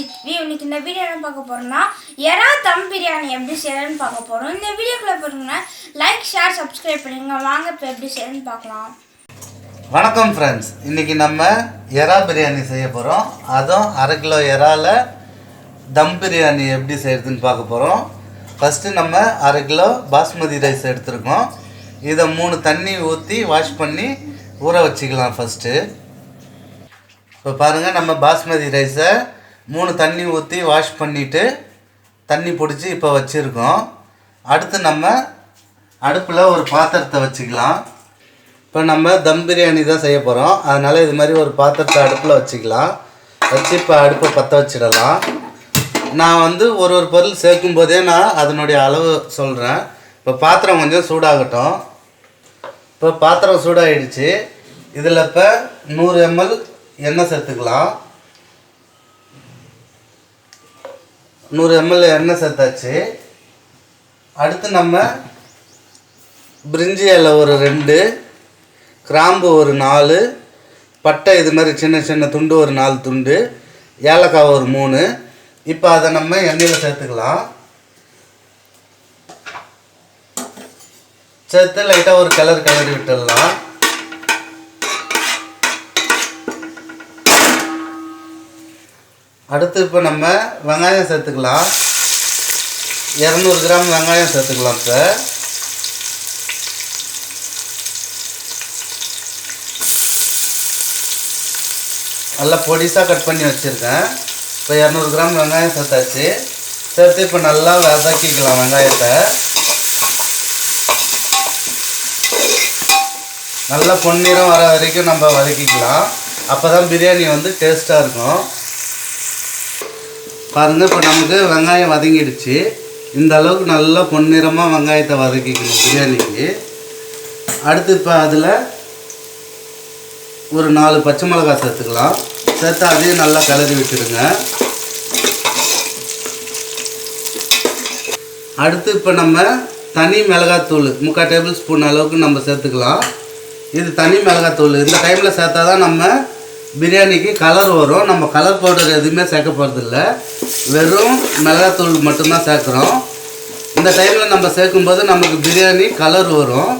Sujit. இன்னைக்கு இந்த video என்ன பார்க்க போறோம்னா எறா தம் பிரியாணி எப்படி செய்யறதுன்னு பார்க்க போறோம். இந்த வீடியோக்குள்ள போறீங்கன்னா லைக், ஷேர், சப்ஸ்கிரைப் பண்ணுங்க. வாங்க இப்போ எப்படி செய்யறதுன்னு பார்க்கலாம். வணக்கம் ஃப்ரெண்ட்ஸ், இன்றைக்கி நம்ம எறா பிரியாணி செய்ய போகிறோம். அதுவும் 1/2 கிலோ எறால தம் பிரியாணி எப்படி செய்கிறதுன்னு பார்க்க போகிறோம். ஃபஸ்ட்டு நம்ம 1/2 கிலோ பாஸ்மதி ரைஸ் எடுத்துருக்கோம். இதை 3 தண்ணி ஊற்றி வாஷ் பண்ணி ஊற வச்சுக்கலாம். ஃபஸ்ட்டு இப்போ பாருங்கள், நம்ம பாஸ்மதி ரைஸை 3 தண்ணி ஊற்றி வாஷ் பண்ணிவிட்டு தண்ணி பிடிச்சி இப்போ வச்சுருக்கோம். அடுத்து நம்ம அடுப்பில் ஒரு பாத்திரத்தை வச்சுக்கலாம். இப்போ நம்ம தம் பிரியாணி தான் செய்ய போகிறோம். அதனால் இது மாதிரி ஒரு பாத்திரத்தை அடுப்பில் வச்சுக்கலாம். வச்சு இப்போ அடுப்பை பற்ற வச்சிடலாம். நான் ஒரு பொருள் சேர்க்கும் போதே நான் அதனுடைய அளவு சொல்கிறேன். இப்போ பாத்திரம் கொஞ்சம் சூடாகட்டும். இப்போ பாத்திரம் சூடாகிடுச்சு. இதில் இப்போ 100 ml எண்ணெய் சேர்த்துக்கலாம். 100 ml எண்ணெய் சேர்த்தாச்சு. அடுத்து நம்ம பிரிஞ்சி இலை ஒரு 2, கிராம்பு ஒரு 4, பட்டை இது மாதிரி சின்ன சின்ன துண்டு ஒரு 4 துண்டு, ஏலக்காய் ஒரு 3. இப்போ அதை நம்ம எண்ணெயில் சேர்த்துக்கலாம். சேர்த்து லைட்டாக ஒரு கிளறி விட்டுடலாம். அடுத்து இப்போ நம்ம வெங்காயம் சேர்த்துக்கலாம். 200 கிராம் வெங்காயம் சேர்த்துக்கலாம். இப்போ நல்லா பொடிசாக கட் பண்ணி வச்சுருக்கேன். இப்போ 200 கிராம் வெங்காயம் சேர்த்தாச்சு. சேர்த்து இப்போ நல்லா வதக்கிக்கலாம். வெங்காயத்தை நல்லா பொன்னிறம் வர வரைக்கும் நம்ம வதக்கிக்கலாம். அப்போ தான் பிரியாணி டேஸ்ட்டாக இருக்கும். பாருங்கள், இப்போ நமக்கு வெங்காயம் வதங்கிடுச்சு. இந்த அளவுக்கு நல்லா பொன்னிறமாக வெங்காயத்தை வதக்கிக்கணும் பிரியாணிக்கு. அடுத்து இப்போ அதில் ஒரு 4 பச்சை மிளகாய் சேர்த்துக்கலாம். சேர்த்து அதையும் நல்லா கிளறி விட்டுடுங்க. அடுத்து இப்போ நம்ம தனி மிளகாத்தூள் 3/4 டேபிள் ஸ்பூன் அளவுக்கு நம்ம சேர்த்துக்கலாம். இது தனி மிளகாத்தூள். இந்த டைமில் சேர்த்தா தான் நம்ம பிரியாணிக்கு கலர் வரும். நம்ம கலர் பவுடர் எதுவுமே சேர்க்க போகிறதில்ல, வெறும் மிளகாத்தூள் மட்டும்தான் சேர்க்குறோம். இந்த டைமில் நம்ம சேர்க்கும்போது நமக்கு பிரியாணி கலர் வரும்.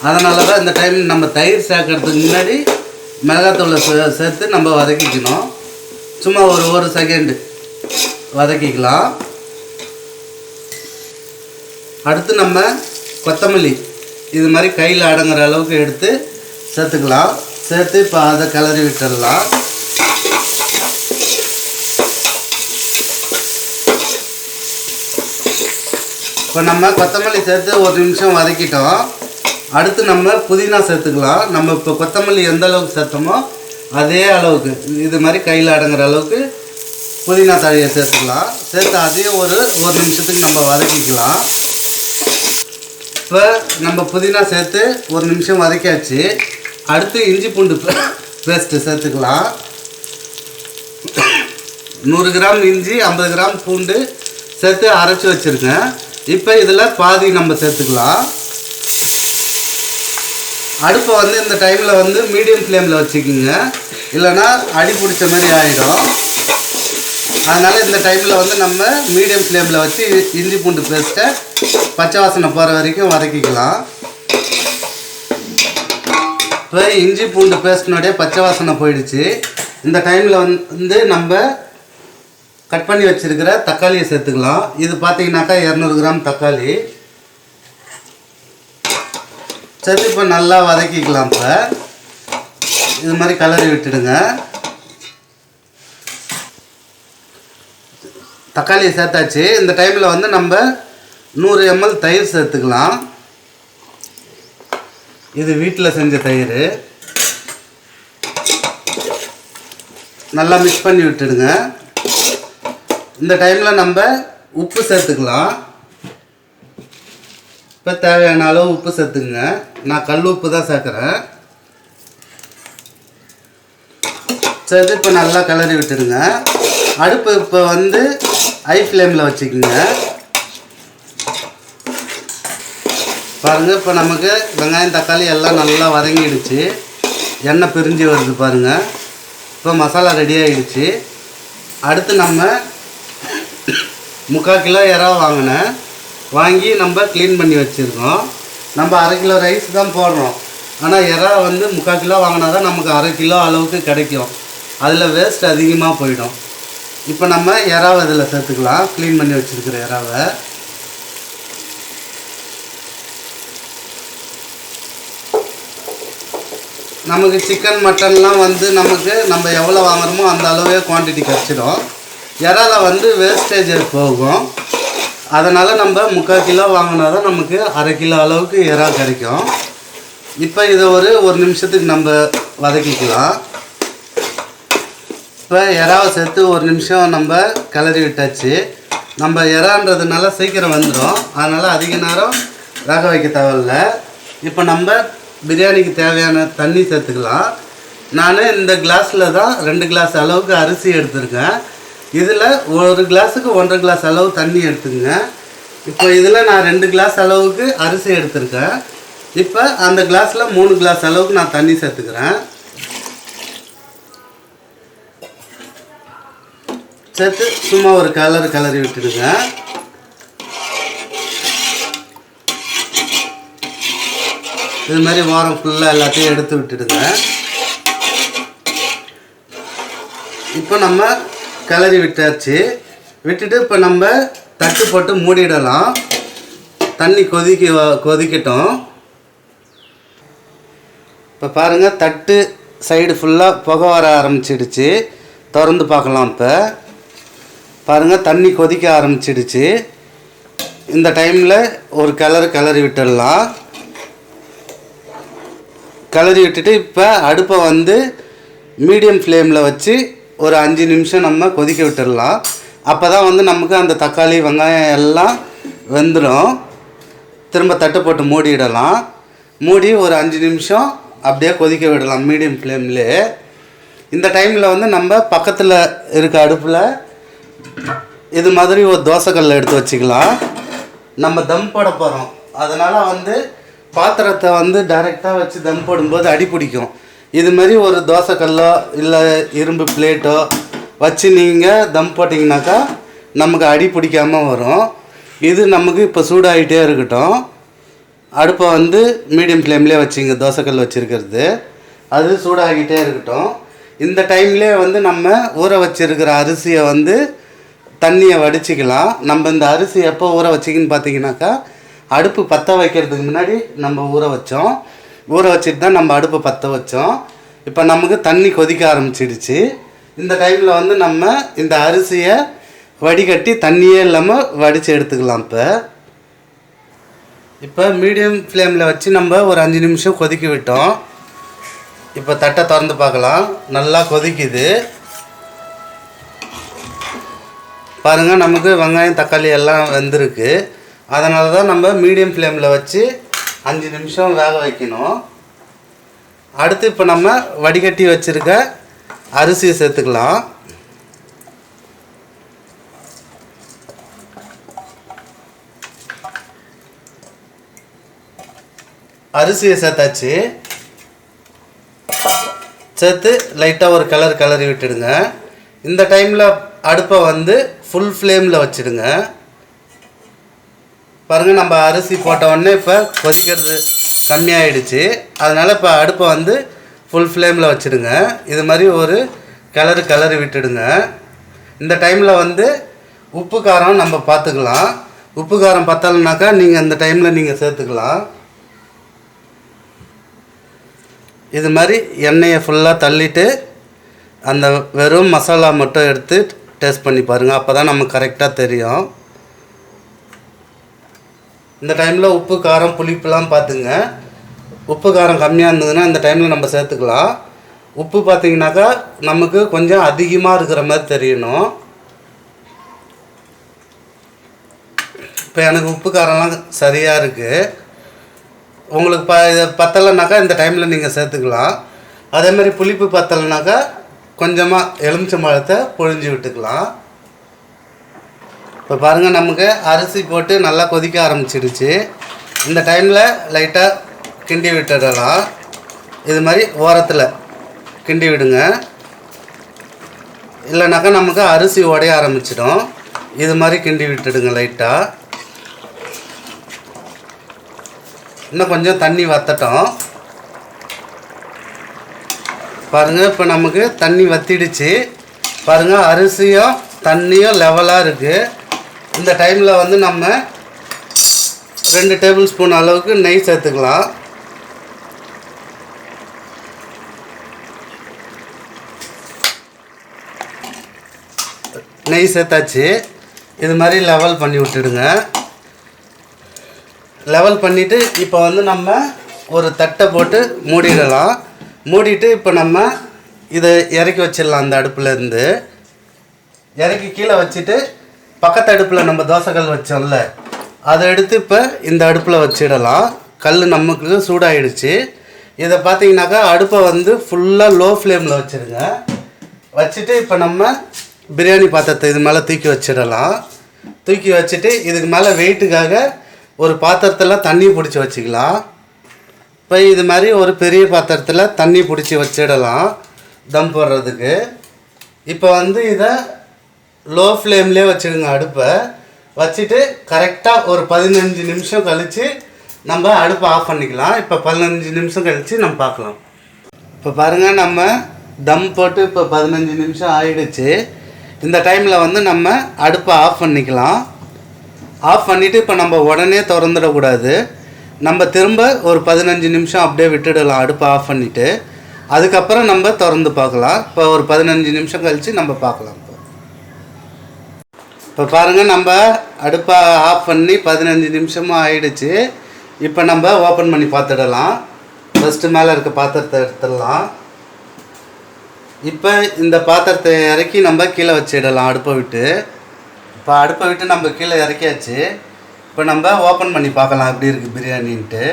அதனால தான் இந்த டைம் நம்ம தயிர் சேர்க்கறதுக்கு முன்னாடி மிளகாத்தூளை சேர்த்து நம்ம வதக்கிக்கணும். சும்மா ஒரு செகண்டு வதக்கிக்கலாம். அடுத்து நம்ம கொத்தமல்லி இது மாதிரி கையில் அடங்குற அளவுக்கு எடுத்து சேர்த்துக்கலாம். சேர்த்து இப்போ அதை கிளறி விட்டுடலாம். இப்போ நம்ம கொத்தமல்லி சேர்த்து 1 நிமிஷம் வதக்கிட்டோம். அடுத்து நம்ம புதினா சேர்த்துக்கலாம். நம்ம இப்போ கொத்தமல்லி எந்த அளவுக்கு சேர்த்தோமோ அதே அளவுக்கு இது மாதிரி கையில் அடங்குற அளவுக்கு புதினா தழையை சேர்த்துக்கலாம். சேர்த்து அதையும் ஒரு நிமிஷத்துக்கு நம்ம வதக்கிக்கலாம். இப்போ நம்ம புதினா சேர்த்து 1 நிமிஷம் வதக்கியாச்சு. அடுத்து இஞ்சி பூண்டு பேஸ்ட்டு சேர்த்துக்கலாம். 100 கிராம் இஞ்சி, 50 கிராம் பூண்டு சேர்த்து அரைச்சி வச்சுருக்கேன். இப்போ இதில் பாதி நம்ம சேர்த்துக்கலாம். அடுப்பை இந்த டைமில் மீடியம் ஃப்ளேமில் வச்சுக்கிங்க, இல்லைன்னா அடி பிடிச்ச மாதிரி ஆகிடும். அதனால் இந்த டைமில் நம்ம மீடியம் ஃப்ளேமில் வச்சு இஞ்சி பூண்டு பேஸ்ட்டை பச்சை வாசனை போகிற வரைக்கும் வதக்கிக்கலாம். இப்போ இஞ்சி பூண்டு பேஸ்டினுடைய பச்சை வாசனை போயிடுச்சு. இந்த டைமில் நம்ம கட் பண்ணி வச்சுருக்கிற தக்காளியை சேர்த்துக்கலாம். இது பார்த்தீங்கன்னாக்கா 200 கிராம் தக்காளி சேர்த்து இப்போ நல்லா வதக்கிக்கலாம். இப்போ இது மாதிரி கிளறி விட்டுடுங்க. தக்காளியை சேர்த்தாச்சு. இந்த டைமில் நம்ம 100 ml தயிர் சேர்த்துக்கலாம். இது வீட்டில் செஞ்ச தயிர். நல்லா மிக்ஸ் பண்ணி விட்டுடுங்க. இந்த டைமில் நம்ம உப்பு சேர்த்துக்கலாம். இப்போ தேவையான அளவு உப்பு சேர்த்துங்க. நான் கல் உப்பு தான் சேர்க்குறேன். சேர்த்து இப்போ நல்லா கிளறி விட்டுடுங்க. அடுப்பு இப்போ ஹை ஃப்ளேமில் வச்சுக்கோங்க. பாருங்கள், இப்போ நமக்கு வெங்காயம் தக்காளி எல்லாம் நல்லா வதங்கிடுச்சு. எண்ணெய் பிரிஞ்சு வருது பாருங்கள். இப்போ மசாலா ரெடி ஆகிடுச்சு. அடுத்து நம்ம 3/4 கிலோ இறா வாங்கி நம்ம க்ளீன் பண்ணி வச்சுருக்கோம். நம்ம 1/2 கிலோ ரைஸ் தான் போடுறோம். ஆனால் இறா வந்து 3/4 கிலோ வாங்கினா தான் நமக்கு 1/2 கிலோ அளவுக்கு கிடைக்கும். அதில் வேஸ்ட் அதிகமாக போயிடும். இப்போ நம்ம இறாவை இதில் சேர்த்துக்கலாம். க்ளீன் பண்ணி வச்சுருக்கிற இறாவை நமக்கு சிக்கன் மட்டன்லாம் வந்து நம்ம எவ்வளோ வாங்குறோமோ அந்த அளவே குவான்டிட்டி கிடச்சிடும். இறால வந்து வேஸ்டேஜ் போகும். அதனால் நம்ம 3/4 கிலோ வாங்கினா தான் நமக்கு 1/2 கிலோ அளவுக்கு இறா கிடைக்கும். இப்போ இதை ஒரு நிமிஷத்துக்கு நம்ம வதக்கிக்கலாம். இப்போ இறாவை சேர்த்து 1 நிமிஷம் நம்ம கிளறி விட்டாச்சு. நம்ம இறான்றதுனால சீக்கிரம் வந்துடும். அதனால் அதிக நேரம் வேக வைக்க தேவையில்லை. இப்போ நம்ம பிரியாணிக்கு தேவையான தண்ணி சேர்த்துக்கலாம். நான் இந்த கிளாஸில் தான் 2 கிளாஸ் அளவுக்கு அரிசி எடுத்துருக்கேன். இதில் 1 கிளாஸுக்கு 1.5 கிளாஸ் அளவு தண்ணி எடுத்துங்க. இப்போ இதில் நான் 2 கிளாஸ் அளவுக்கு அரிசி எடுத்துருக்கேன். இப்போ அந்த கிளாஸில் 3 கிளாஸ் அளவுக்கு நான் தண்ணி சேர்த்துக்கிறேன். சேர்த்து சும்மா ஒரு கிளறி விட்டுடுங்க. இது மாதிரி வாரம் ஃபுல்லாக எல்லாத்தையும் எடுத்து விட்டுடுங்க. இப்போ நம்ம கிளறி விட்டாச்சு. விட்டுட்டு இப்போ நம்ம தட்டு போட்டு மூடிடலாம். தண்ணி கொதிக்கட்டும். இப்போ பாருங்கள், தட்டு சைடு ஃபுல்லாக புகை வர ஆரம்பிச்சிடுச்சு. திறந்து பார்க்கலாம். இப்போ பாருங்கள், தண்ணி கொதிக்க ஆரம்பிச்சிடுச்சு. இந்த டைமில் ஒரு கிளறி விட்டுடலாம். கிளறி விட்டுட்டு இப்போ அடுப்பை வந்து மீடியம் ஃப்ளேமில் வச்சு ஒரு 5 நிமிஷம் நம்ம கொதிக்க விட்டுடலாம். அப்போ தான் வந்து நமக்கு அந்த தக்காளி வெங்காயம் எல்லாம் வெந்துடும். திரும்ப தட்டை போட்டு மூடிடலாம். மூடி ஒரு 5 நிமிஷம் அப்படியே கொதிக்க விடலாம் மீடியம் ஃப்ளேம்லேயே. இந்த டைமில் வந்து நம்ம பக்கத்தில் இருக்க அடுப்பில் இது மாதிரி ஒரு தோசைக்கல்லை எடுத்து வச்சுக்கலாம். நம்ம தம் போட போகிறோம். அதனால் வந்து பாத்திரத்தை வந்து டைரெக்டாக வச்சு தம் போடும்போது அடி பிடிக்கும். இது மாதிரி ஒரு தோசைக்கல்லோ இல்லை இரும்பு பிளேட்டோ வச்சு நீங்கள் தம் போட்டிங்கனாக்கா நமக்கு அடி பிடிக்காமல் வரும். இது நமக்கு இப்போ சூடாகிட்டே இருக்கட்டும். அடுப்பை வந்து மீடியம் ஃப்ளேம்லேயே வச்சுங்க. தோசைக்கல் வச்சுருக்கிறது அது சூடாகிட்டே இருக்கட்டும். இந்த டைம்லேயே வந்து நம்ம ஊற வச்சுருக்கிற அரிசியை வந்து தண்ணியை வடிச்சிக்கலாம். நம்ம இந்த அரிசி எப்போ ஊற வச்சிங்கன்னு பார்த்தீங்கன்னாக்கா, அடுப்பு பற்ற வைக்கிறதுக்கு முன்னாடி நம்ம ஊற வச்சுட்டு தான் நம்ம அடுப்பை பற்ற வச்சோம். இப்போ நமக்கு தண்ணி கொதிக்க ஆரம்பிச்சிடுச்சு. இந்த டைமில் வந்து நம்ம இந்த அரிசியை வடிகட்டி தண்ணியே இல்லாமல் வடித்து எடுத்துக்கலாம். இப்போ மீடியம் ஃப்ளேமில் வச்சு நம்ம ஒரு 5 நிமிஷம் கொதிக்க விட்டோம். இப்போ தட்டை திறந்து பார்க்கலாம். நல்லா கொதிக்குது பாருங்கள். நமக்கு வெங்காயம் தக்காளி எல்லாம் வெந்திருக்கு. அதனால தான் நம்ம மீடியம் ஃப்ளேமில் வச்சு 5 நிமிஷம் வேக வைக்கணும். அடுத்து இப்போ நம்ம வடிகட்டி வச்சுருக்க அரிசியை சேர்த்துக்கலாம். அரிசியை சேர்த்தாச்சு. சேர்த்து லைட்டாக ஒரு கிளறி விட்டுடுங்க. இந்த டைமில் அடுப்பை வந்து ஃபுல் ஃப்ளேமில் வச்சுடுங்க. பாருங்கள், நம்ம அரிசி போட்ட உடனே இப்போ கொதிக்கிறது கம்மியாயிடுச்சு. அதனால் இப்போ அடுப்பை வந்து ஃபுல் ஃப்ளேமில் வச்சுடுங்க. இது மாதிரி ஒரு கிளறி விட்டுடுங்க. இந்த டைமில் வந்து உப்பு காரம் நம்ம பார்த்துக்கலாம். உப்பு காரம் பத்தலைனாக்கா நீங்கள் இந்த டைமில் நீங்கள் சேர்த்துக்கலாம். இது மாதிரி எண்ணெயை ஃபுல்லாக தள்ளிட்டு அந்த வெறும் மசாலா மட்டும் எடுத்து டேஸ்ட் பண்ணி பாருங்கள். அப்போ தான் நமக்கு கரெக்டாக தெரியும். இந்த டைமில் உப்பு காரம் புளிப்புலாம் பார்த்துங்க. உப்பு காரம் கம்மியாக இருந்ததுன்னா இந்த டைமில் நம்ம சேர்த்துக்கலாம். உப்பு பார்த்திங்கனாக்கா நமக்கு கொஞ்சம் அதிகமாக இருக்கிற மாதிரி தெரியணும். இப்போ எனக்கு உப்பு காரம்லாம் சரியாக இருக்குது. உங்களுக்கு இதை பத்தலைனாக்கா இந்த டைமில் நீங்கள் சேர்த்துக்கலாம். அதேமாதிரி புளிப்பு பத்தலைனாக்கா கொஞ்சமாக எலுமிச்சம்பழத்தை பொழிஞ்சு விட்டுக்கலாம். இப்போ பாருங்கள், நமக்கு அரிசி போட்டு நல்லா கொதிக்க ஆரம்பிச்சிடுச்சு. இந்த டைமில் லைட்டாக கிண்டி விட்டுடலாம். இது மாதிரி ஓரத்தில் கிண்டி விடுங்க. இல்லைனாக்கா நமக்கு அரிசி உடைய ஆரம்பிச்சிடும். இது மாதிரி கிண்டி விட்டுடுங்க லைட்டாக. இன்னும் கொஞ்சம் தண்ணி வற்றட்டும். பாருங்கள், இப்போ நமக்கு தண்ணி வற்றிடுச்சு. பாருங்கள், அரிசியும் தண்ணியும் லெவலாக இருக்குது. இந்த டைமில் வந்து நம்ம 2 டேபிள் ஸ்பூன் அளவுக்கு நெய் சேர்த்துக்கலாம். நெய் சேர்த்தாச்சு. இது மாதிரி லெவல் பண்ணி விட்டுடுங்க. லெவல் பண்ணிவிட்டு இப்போ வந்து நம்ம ஒரு தட்டை போட்டு மூடிடலாம். மூடிட்டு இப்போ நம்ம இதை இறக்கி வச்சிடலாம். அந்த அடுப்புலேருந்து இறக்கி கீழே வச்சுட்டு பக்கத்து அடுப்பில் நம்ம தோசைக்கல் வச்சோம்ல, அதை எடுத்து இப்போ இந்த அடுப்பில் வச்சிடலாம். கல் நமக்கு சூடாகிடுச்சு. இதை பார்த்தீங்கன்னாக்கா அடுப்பை வந்து ஃபுல்லாக லோ ஃப்ளேமில் வச்சுருங்க. வச்சுட்டு இப்போ நம்ம பிரியாணி பாத்திரத்தை இது மேலே தூக்கி வச்சிடலாம். தூக்கி வச்சுட்டு இதுக்கு மேலே வெயிட்டுக்காக ஒரு பாத்திரத்தில் தண்ணி பிடிச்சி வச்சுக்கலாம். இப்போ இது மாதிரி ஒரு பெரிய பாத்திரத்தில் தண்ணி பிடிச்சி வச்சிடலாம் தம் போடுறதுக்கு. இப்போ வந்து இதை லோ ஃப்ளேம்லேயே வச்சுடுங்க அடுப்பை. வச்சுட்டு கரெக்டாக ஒரு 15 நிமிஷம் கழித்து நம்ம அடுப்பை ஆஃப் பண்ணிக்கலாம். இப்போ 15 நிமிஷம் கழித்து நம்ம பார்க்கலாம். இப்போ பாருங்கள், நம்ம தம் போட்டு இப்போ 15 நிமிஷம் ஆயிடுச்சு. இந்த டைமில் வந்து நம்ம அடுப்பை ஆஃப் பண்ணிக்கலாம். ஆஃப் பண்ணிவிட்டு இப்போ நம்ம உடனே திறந்துடக்கூடாது. நம்ம திரும்ப ஒரு 15 நிமிஷம் அப்படியே விட்டுடலாம் அடுப்பை ஆஃப் பண்ணிவிட்டு. அதுக்கப்புறம் நம்ம திறந்து பார்க்கலாம். இப்போ ஒரு 15 நிமிஷம் கழித்து நம்ம பார்க்கலாம். இப்போ பாருங்கள், நம்ம அடுப்பை ஆஃப் பண்ணி 15 நிமிஷமும் ஆயிடுச்சு. இப்போ நம்ம ஓப்பன் பண்ணி பார்த்துடலாம். ஃபஸ்ட்டு மேலே இருக்க பாத்திரத்தை எடுத்துடலாம். இப்போ இந்த பாத்திரத்தை இறக்கி நம்ம கீழே வச்சிடலாம் அடுப்பை விட்டு. இப்போ அடுப்பை விட்டு நம்ம கீழே இறக்கியாச்சு. இப்போ நம்ம ஓப்பன் பண்ணி பார்க்கலாம் எப்படி இருக்குது பிரியாணின்ட்டு.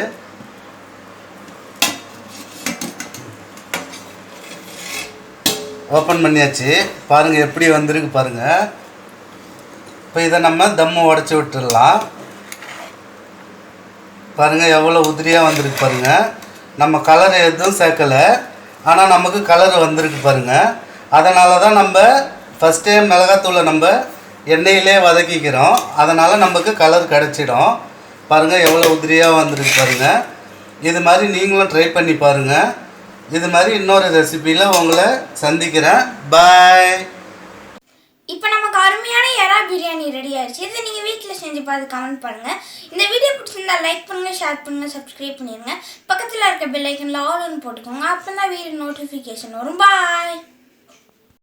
ஓப்பன் பண்ணியாச்சு. பாருங்கள் எப்படி வந்திருக்கு பாருங்கள். இப்போ இதை நம்ம தம்மு உடச்சி விட்டுடலாம். பாருங்கள் எவ்வளோ உதிரியாக வந்திருக்கு பாருங்கள். நம்ம கலர் எதுவும் சேர்க்கலை, ஆனால் நமக்கு கலர் வந்திருக்கு பாருங்கள். அதனால தான் நம்ம ஃபஸ்ட்டே மிளகாத்தூளை நம்ம எண்ணெயிலே வதக்கிக்கிறோம். அதனால் நமக்கு கலர் கிடச்சிடும். பாருங்கள் எவ்வளோ உதிரியாக வந்திருக்கு பாருங்கள். இது மாதிரி நீங்களும் ட்ரை பண்ணி பாருங்கள். இது மாதிரி இன்னொரு ரெசிபியில் உங்களை சந்திக்கிறேன். பாய். இப்போ நமக்கு அருமையான எறா பிரியாணி ரெடி ஆயிடுச்சு. இதை நீங்கள் வீட்டில் செஞ்சு பார்த்து கமெண்ட் பண்ணுங்கள். இந்த வீடியோ பிடிச்சிருந்தா லைக் பண்ணுங்கள், ஷேர் பண்ணுங்கள், சப்ஸ்கிரைப் பண்ணிடுங்க. பக்கத்தில் இருக்க பெல் ஐக்கனில் ஆல்னு போட்டுக்கோங்க. அப்போ தான் வீடியோ நோட்டிஃபிகேஷன் வரும். பாய்.